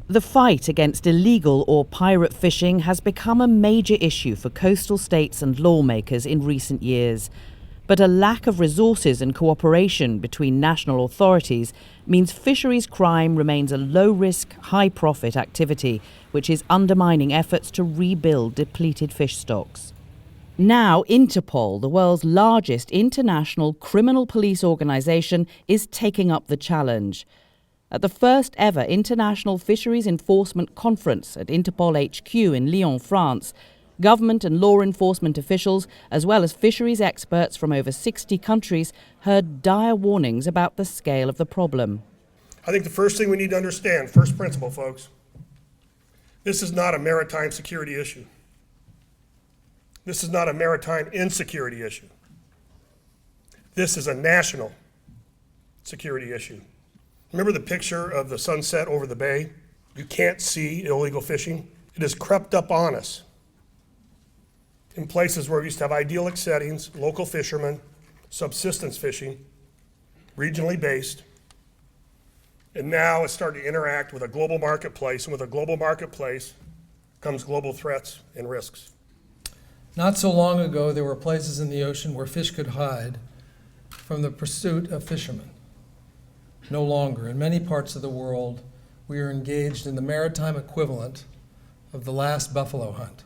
The fight against illegal or pirate fishing has become a major issue for coastal states and lawmakers in recent years. But a lack of resources and cooperation between national authorities means fisheries crime remains a low-risk, high-profit activity, which is undermining efforts to rebuild depleted fish stocks. Now, Interpol, the world's largest international criminal police organisation, is taking up the challenge. At the first ever International Fisheries Enforcement Conference at Interpol HQ in Lyon, France, government and law enforcement officials, as well as fisheries experts from over 60 countries, heard dire warnings about the scale of the problem. I think the first thing we need to understand, first principle, folks, this is not a maritime security issue. This is not a maritime insecurity issue. This is a national security issue. Remember the picture of the sunset over the bay? You can't see illegal fishing. It has crept up on us in places where we used to have idyllic settings, local fishermen, subsistence fishing, regionally based. And now it's starting to interact with a global marketplace, and with a global marketplace comes global threats and risks. Not so long ago, there were places in the ocean where fish could hide from the pursuit of fishermen. No longer. In many parts of the world, we are engaged in the maritime equivalent of the last buffalo hunt.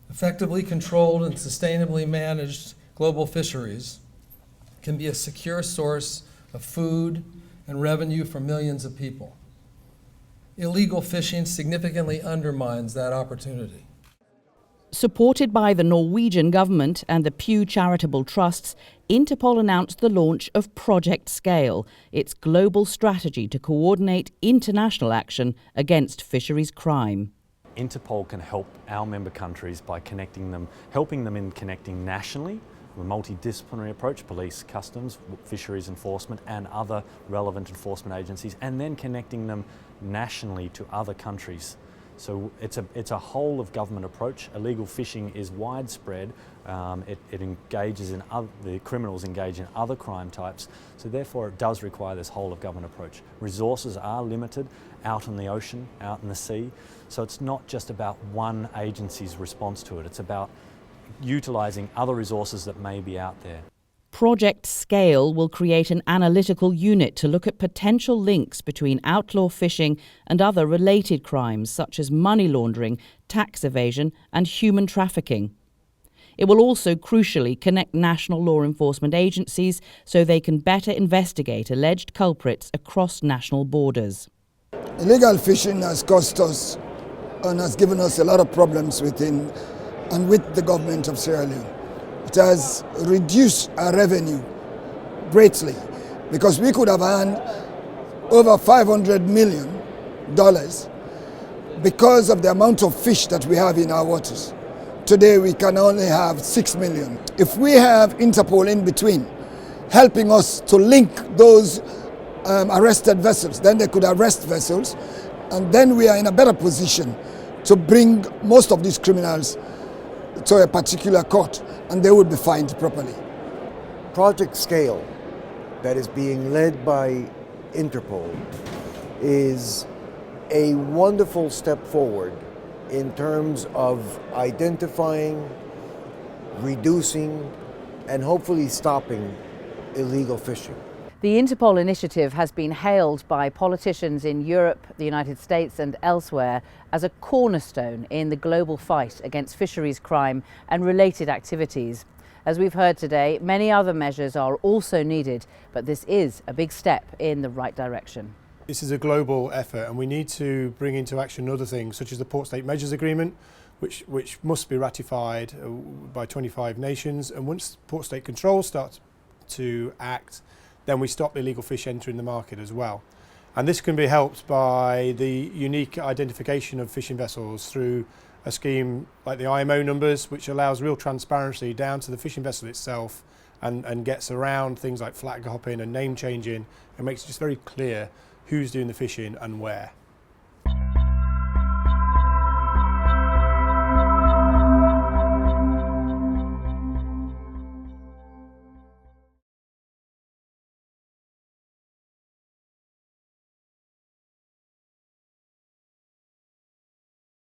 Effectively controlled and sustainably managed global fisheries can be a secure source of food and revenue for millions of people. Illegal fishing significantly undermines that opportunity. Supported by the Norwegian government and the Pew Charitable Trusts, Interpol announced the launch of Project Scale, its global strategy to coordinate international action against fisheries crime. Interpol can help our member countries by helping them in connecting nationally, with a multidisciplinary approach, police, customs, fisheries enforcement and other relevant enforcement agencies, and then connecting them nationally to other countries. So it's a whole of government approach. Illegal fishing is widespread. It engages in the criminals engage in other crime types. So therefore it does require this whole of government approach. Resources are limited out in the ocean, out in the sea. So it's not just about one agency's response to it. It's about utilising other resources that may be out there. Project Scale will create an analytical unit to look at potential links between outlaw fishing and other related crimes such as money laundering, tax evasion and human trafficking. It will also crucially connect national law enforcement agencies so they can better investigate alleged culprits across national borders. Illegal fishing has cost us and has given us a lot of problems within and with the government of Sierra Leone. It has reduced our revenue greatly because we could have earned over $500 million because of the amount of fish that we have in our waters. Today we can only have 6 million. If we have Interpol in between, helping us to link those arrested vessels, then they could arrest vessels, and then we are in a better position to bring most of these criminals to a particular court, and they would be fined properly. Project Scale, that is being led by Interpol, is a wonderful step forward in terms of identifying, reducing, and hopefully stopping illegal fishing. The Interpol initiative has been hailed by politicians in Europe, the United States and elsewhere as a cornerstone in the global fight against fisheries crime and related activities. As we've heard today, many other measures are also needed, but this is a big step in the right direction. This is a global effort and we need to bring into action other things such as the Port State Measures Agreement, which must be ratified by 25 nations, and once Port State Control starts to act, then we stop illegal fish entering the market as well. And this can be helped by the unique identification of fishing vessels through a scheme like the IMO numbers, which allows real transparency down to the fishing vessel itself and gets around things like flag hopping and name changing and makes it just very clear who's doing the fishing and where.